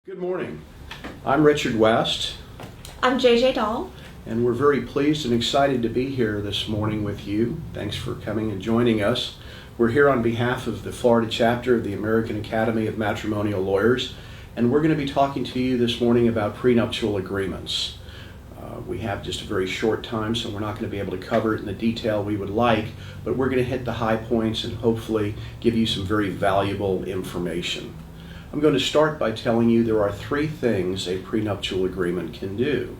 Good morning. I'm Richard West. I'm JJ Dahl. And we're very pleased and excited to be here this morning with you. Thanks for coming and joining us. We're here on behalf of the Florida chapter of the American Academy of Matrimonial Lawyers, and we're going to be talking to you this morning about prenuptial agreements. We have just a very short time, so we're not going to be able to cover it in the detail we would like, but we're going to hit the high points and hopefully give you some very valuable information. I'm going to start by telling you there are three things a prenuptial agreement can do.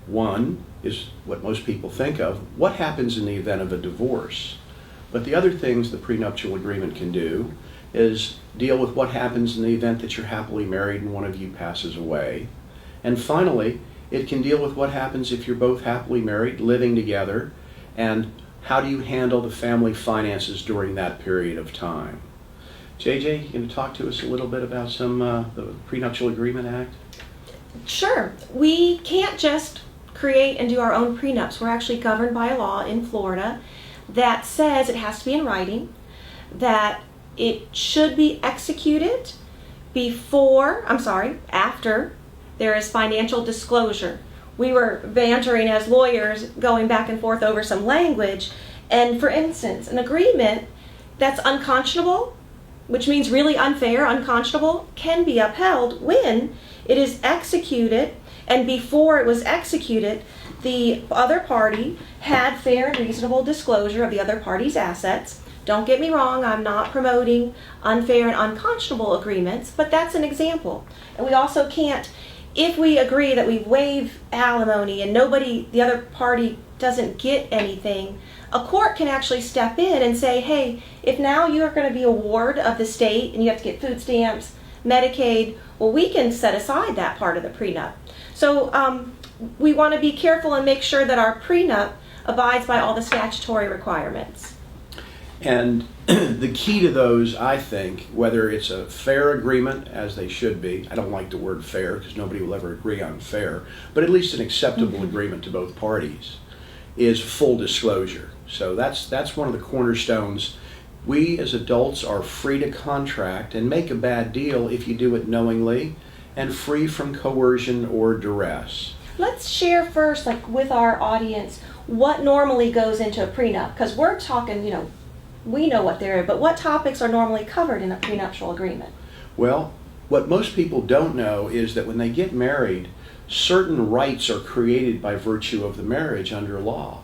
One is what most people think of, what happens in the event of a divorce. But the other things the prenuptial agreement can do is deal with what happens in the event that you're happily married and one of you passes away. And finally, it can deal with what happens if you're both happily married, living together, and how do you handle the family finances during that period of time. JJ, you going to talk to us a little bit about the Prenuptial Agreement Act? Sure. We can't just create and do our own prenups. We're actually governed by a law in Florida that says it has to be in writing, that it should be executed after there is financial disclosure. We were bantering as lawyers, going back and forth over some language, and for instance, an agreement that's unconscionable, which means really unfair, unconscionable, can be upheld when it is executed, and before it was executed, the other party had fair and reasonable disclosure of the other party's assets. Don't get me wrong, I'm not promoting unfair and unconscionable agreements, but that's an example. And we also can't, if we agree that we waive alimony and the other party doesn't get anything, a court can actually step in and say, hey, if now you are going to be a ward of the state and you have to get food stamps, Medicaid, well, we can set aside that part of the prenup. So we want to be careful and make sure that our prenup abides by all the statutory requirements. And the key to those, I think, whether it's a fair agreement, as they should be, I don't like the word fair because nobody will ever agree on fair, but at least an acceptable agreement to both parties, is full disclosure. So that's one of the cornerstones. We as adults are free to contract and make a bad deal if you do it knowingly and free from coercion or duress. Let's share first, with our audience, what normally goes into a prenup, because we're talking, we know what they're, but what topics are normally covered in a prenuptial agreement? Well, what most people don't know is that when they get married, certain rights are created by virtue of the marriage under law.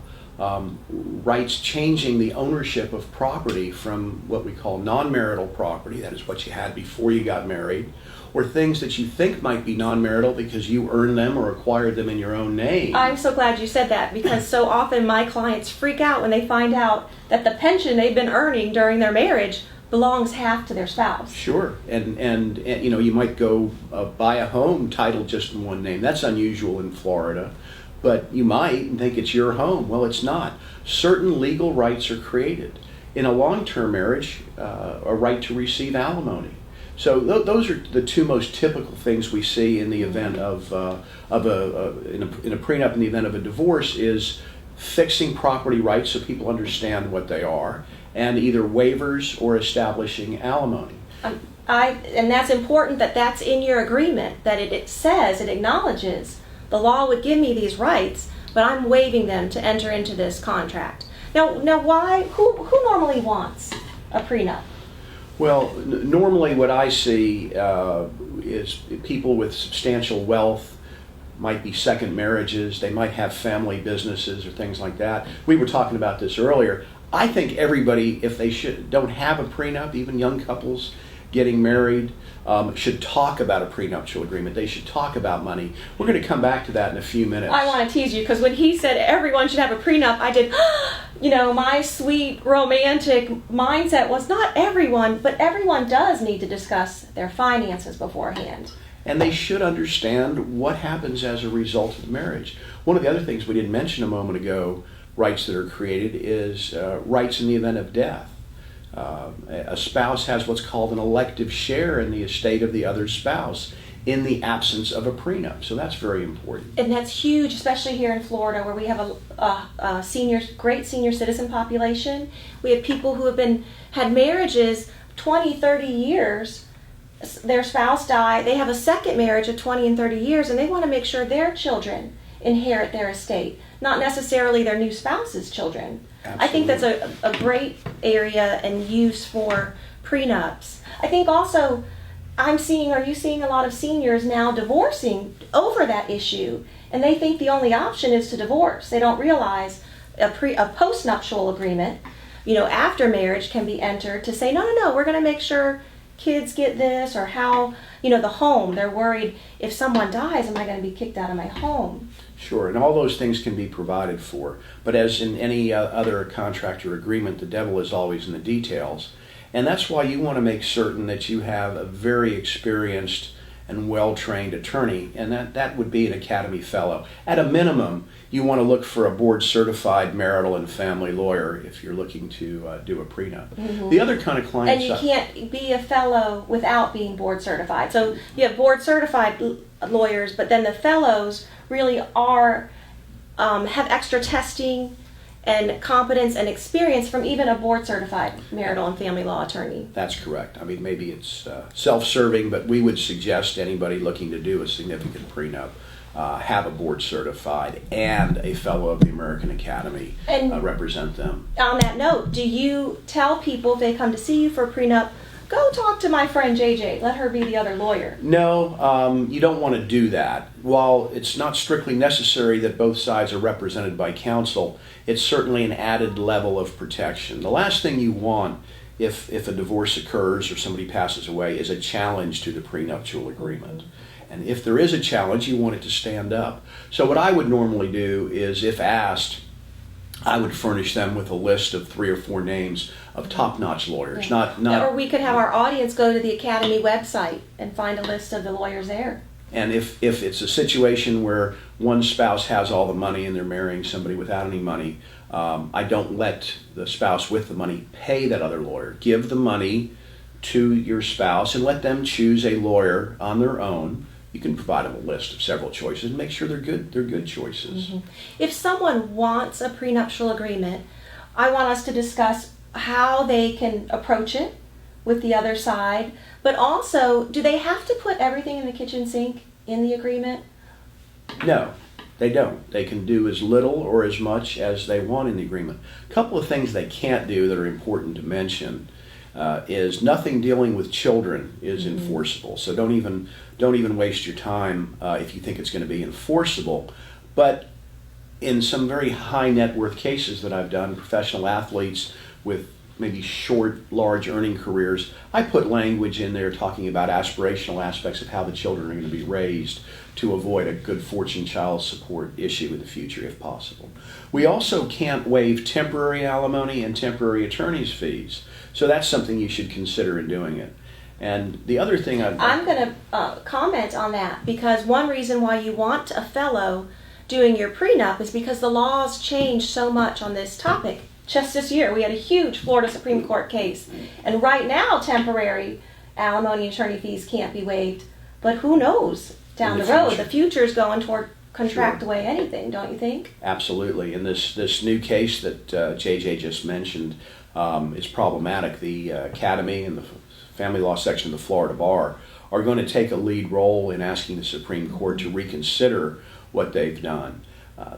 Rights changing the ownership of property from what we call non-marital property, that is what you had before you got married, or things that you think might be non-marital because you earned them or acquired them in your own name. I'm so glad you said that, because so often my clients freak out when they find out that the pension they've been earning during their marriage belongs half to their spouse. Sure, and you might go buy a home titled just in one name. That's unusual in Florida, but you might think it's your home. Well, it's not. Certain legal rights are created. In a long-term marriage, a right to receive alimony. So those are the two most typical things we see in the event of in a prenup. In the event of a divorce, is fixing property rights so people understand what they are, and either waivers or establishing alimony. And that's important that that's in your agreement, that it says, it acknowledges the law would give me these rights, but I'm waiving them to enter into this contract. Now why? Who normally wants a prenup? Well, normally what I see is people with substantial wealth, might be second marriages, they might have family businesses or things like that. We were talking about this earlier. I think everybody, if they don't have a prenup, even young couples getting married, should talk about a prenuptial agreement. They should talk about money. We're going to come back to that in a few minutes. I want to tease you, because when he said everyone should have a prenup, I did, my sweet romantic mindset was not everyone, but everyone does need to discuss their finances beforehand. And they should understand what happens as a result of the marriage. One of the other things we didn't mention a moment ago, rights that are created, is rights in the event of death. A spouse has what's called an elective share in the estate of the other spouse in the absence of a prenup. So that's very important. And that's huge, especially here in Florida, where we have a great senior citizen population. We have people who have had marriages 20, 30 years, their spouse die, they have a second marriage of 20 and 30 years, and they want to make sure their children inherit their estate, not necessarily their new spouse's children. Absolutely. I think that's a great area and use for prenups. I think also are you seeing a lot of seniors now divorcing over that issue, and they think the only option is to divorce. They don't realize a postnuptial agreement, after marriage can be entered to say, no, we're going to make sure kids get this, or how, the home. They're worried, if someone dies, am I going to be kicked out of my home? Sure, and all those things can be provided for. But as in any other contract or agreement, the devil is always in the details. And that's why you want to make certain that you have a very experienced and well-trained attorney, and that would be an Academy Fellow. At a minimum, you want to look for a board-certified marital and family lawyer if you're looking to do a prenup. Mm-hmm. The other kind of clients... And you can't be a fellow without being board-certified. So you have board-certified lawyers, but then the fellows really are have extra testing and competence and experience from even a board-certified marital and family law attorney. That's correct. I mean, maybe it's self-serving, but we would suggest anybody looking to do a significant prenup have a board-certified and a fellow of the American Academy represent them. On that note, do you tell people if they come to see you for a prenup, go talk to my friend JJ, let her be the other lawyer? No, you don't want to do that. While it's not strictly necessary that both sides are represented by counsel, it's certainly an added level of protection. The last thing you want if a divorce occurs or somebody passes away is a challenge to the prenuptial agreement. And if there is a challenge, you want it to stand up. So what I would normally do is, if asked, I would furnish them with a list of 3 or 4 names of top-notch lawyers. Yeah. Or we could have our audience go to the Academy website and find a list of the lawyers there. And if it's a situation where one spouse has all the money and they're marrying somebody without any money, I don't let the spouse with the money pay that other lawyer. Give the money to your spouse and let them choose a lawyer on their own. You can provide them a list of several choices and make sure they're good choices. Mm-hmm. If someone wants a prenuptial agreement, I want us to discuss how they can approach it with the other side, but also, do they have to put everything in the kitchen sink in the agreement? No, they don't. They can do as little or as much as they want in the agreement. A couple of things they can't do that are important to mention is nothing dealing with children is enforceable. So don't even waste your time if you think it's going to be enforceable. But in some very high net worth cases that I've done, professional athletes with maybe short, large earning careers, I put language in there talking about aspirational aspects of how the children are going to be raised to avoid a good fortune child support issue in the future if possible. We also can't waive temporary alimony and temporary attorney's fees. So that's something you should consider in doing it. And the other thing I'm going to comment on that, because one reason why you want a fellow doing your prenup is because the laws change so much on this topic. Just this year, we had a huge Florida Supreme Court case. And right now, temporary alimony and attorney fees can't be waived. But who knows down the road? The future's going toward contract away anything, don't you think? Absolutely. And this new case that JJ just mentioned is problematic. The Academy and the Family Law Section of the Florida Bar are going to take a lead role in asking the Supreme Court to reconsider what they've done.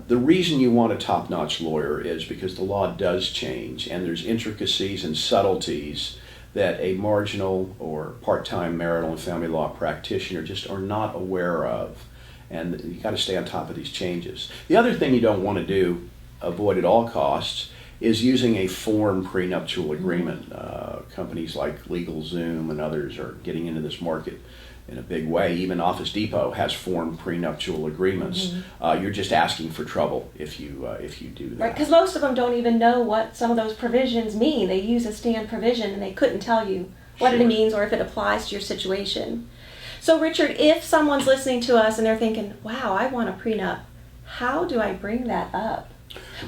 The reason you want a top-notch lawyer is because the law does change, and there's intricacies and subtleties that a marginal or part-time marital and family law practitioner just are not aware of. And you got to stay on top of these changes. The other thing you don't want to do, avoid at all costs, is using a form prenuptial agreement. Companies like LegalZoom and others are getting into this market in a big way. Even Office Depot has form prenuptial agreements. You're just asking for trouble if you do that. Right, because most of them don't even know what some of those provisions mean. They use a stand provision and they couldn't tell you what it means or if it applies to your situation. So Richard, if someone's listening to us and they're thinking, wow, I want a prenup, how do I bring that up?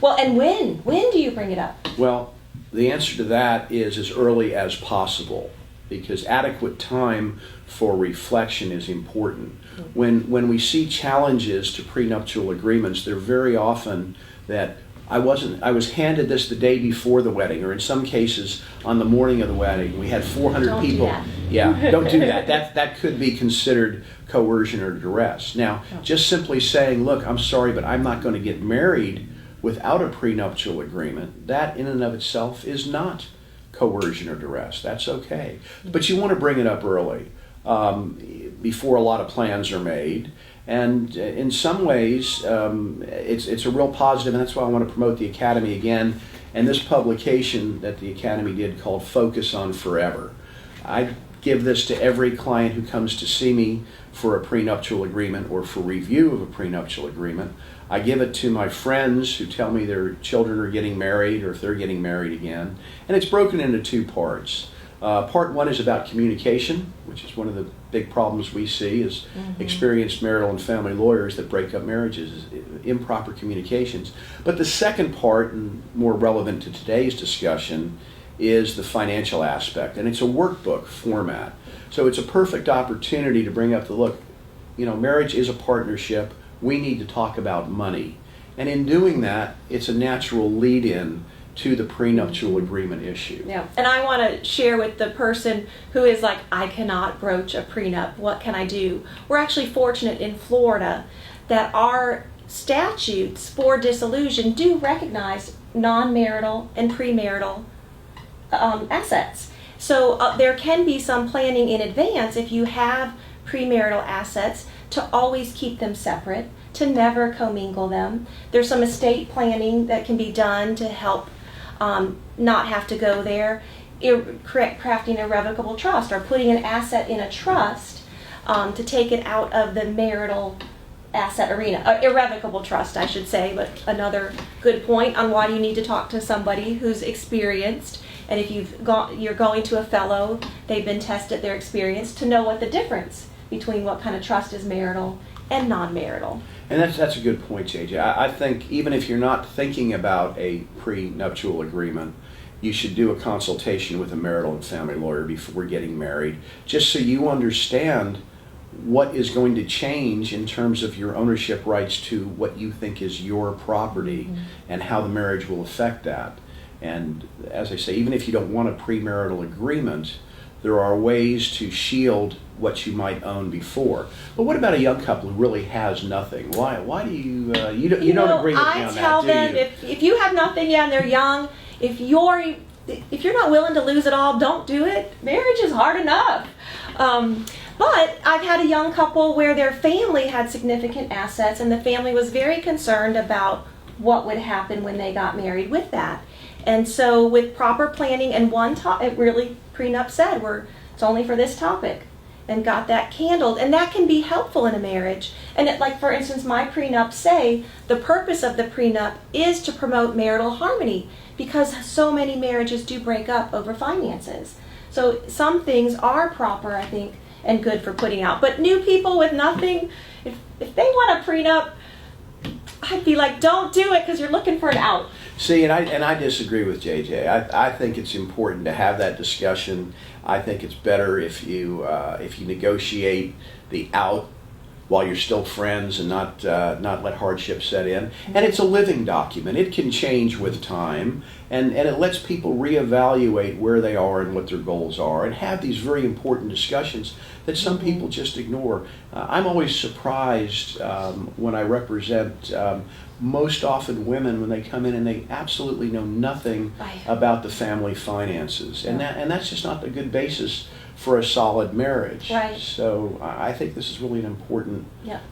Well, and when? When do you bring it up? Well, the answer to that is as early as possible, because adequate time for reflection is important. When we see challenges to prenuptial agreements, they're very often that I was handed this the day before the wedding, or in some cases on the morning of the wedding. We had 400 people Yeah, don't do that. That could be considered coercion or duress. Now, just simply saying, look, I'm sorry, but I'm not going to get married without a prenuptial agreement, that in and of itself is not coercion or duress. That's okay. But you want to bring it up early, before a lot of plans are made. And in some ways, it's a real positive, and that's why I want to promote the Academy again, and this publication that the Academy did called Focus on Forever. I give this to every client who comes to see me for a prenuptial agreement or for review of a prenuptial agreement. I give it to my friends who tell me their children are getting married or if they're getting married again. And it's broken into two parts. Part one is about communication, which is one of the big problems we see is experienced marital and family lawyers that break up marriages, improper communications. But the second part, and more relevant to today's discussion, is the financial aspect. And it's a workbook format. So it's a perfect opportunity to bring up the look, marriage is a partnership. We need to talk about money. And in doing that, it's a natural lead-in to the prenuptial agreement issue. Yeah, and I want to share with the person who is like, I cannot broach a prenup. What can I do? We're actually fortunate in Florida that our statutes for dissolution do recognize non-marital and premarital assets. So there can be some planning in advance if you have premarital assets to always keep them separate, to never commingle them. There's some estate planning that can be done to help not have to go there. Crafting irrevocable trust or putting an asset in a trust to take it out of the marital asset arena. Irrevocable trust, I should say, but another good point on why you need to talk to somebody who's experienced. And if you're going to a fellow, they've been tested, they're experienced, to know what the difference between what kind of trust is marital and non-marital. And that's a good point, JJ. I think even if you're not thinking about a prenuptial agreement, you should do a consultation with a marital and family lawyer before getting married, just so you understand what is going to change in terms of your ownership rights to what you think is your property and how the marriage will affect that. And as I say, even if you don't want a premarital agreement, there are ways to shield what you might own before. But what about a young couple who really has nothing? Why do you don't agree with me on that, do you? I tell them if you have nothing, and they're young, if you're not willing to lose it all, don't do it. Marriage is hard enough. But I've had a young couple where their family had significant assets, and the family was very concerned about what would happen when they got married with that. And so with proper planning and it really prenup said it's only for this topic, and got that handled, and that can be helpful in a marriage. And like for instance, my prenup say the purpose of the prenup is to promote marital harmony because so many marriages do break up over finances. So some things are proper, I think, and good for putting out. But new people with nothing, if they want a prenup, I'd be like, don't do it because you're looking for an out. See, and I disagree with JJ. I think it's important to have that discussion. I think it's better if you negotiate the out while you're still friends and not let hardship set in. And it's a living document. It can change with time, and it lets people reevaluate where they are and what their goals are and have these very important discussions that some people just ignore. I'm always surprised when I represent most often women when they come in and they absolutely know nothing about the family finances. And that's just not a good basis for a solid marriage. Right. So I think this is really an important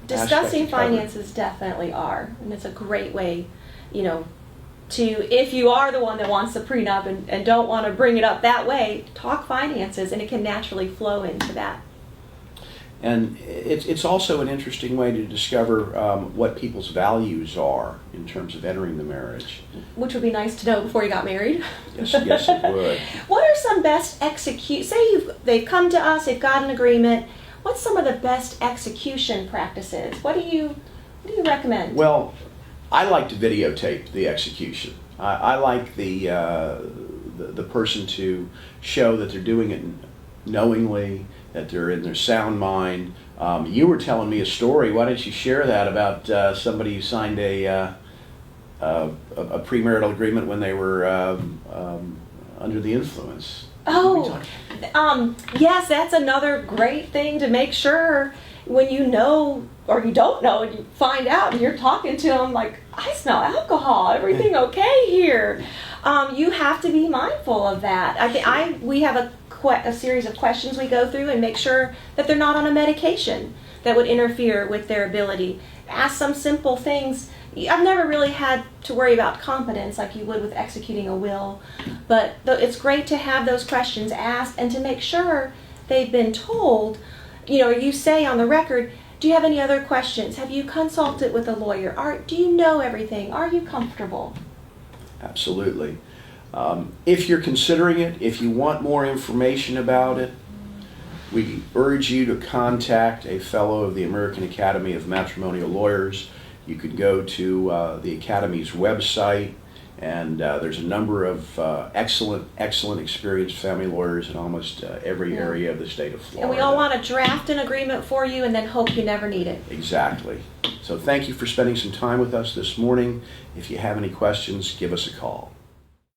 discussing aspect to cover. finances definitely are, and it's a great way, to, if you are the one that wants the prenup and don't want to bring it up that way, talk finances, and it can naturally flow into that. And it's also an interesting way to discover what people's values are in terms of entering the marriage. Which would be nice to know before you got married. Yes, it would. What are some best they've come to us, they've got an agreement. What's some of the best execution practices? What do you recommend? Well, I like to videotape the execution. I like the person to show that they're doing it knowingly, that they're in their sound mind. You were telling me a story. Why don't you share that about somebody who signed a premarital agreement when they were under the influence? Oh, yes, that's another great thing to make sure when you know or you don't know and you find out and you're talking to them like, I smell alcohol, everything okay here? You have to be mindful of that. We have a series of questions we go through and make sure that they're not on a medication that would interfere with their ability. Ask some simple things. I've never really had to worry about competence like you would with executing a will, but it's great to have those questions asked and to make sure they've been told. You say on the record, do you have any other questions? Have you consulted with a lawyer? Do you know everything? Are you comfortable? Absolutely. If you're considering it, if you want more information about it, we urge you to contact a fellow of the American Academy of Matrimonial Lawyers. You could go to the Academy's website, and there's a number of excellent experienced family lawyers in almost every area of the state of Florida. And we all want to draft an agreement for you and then hope you never need it. Exactly. So thank you for spending some time with us this morning. If you have any questions, give us a call.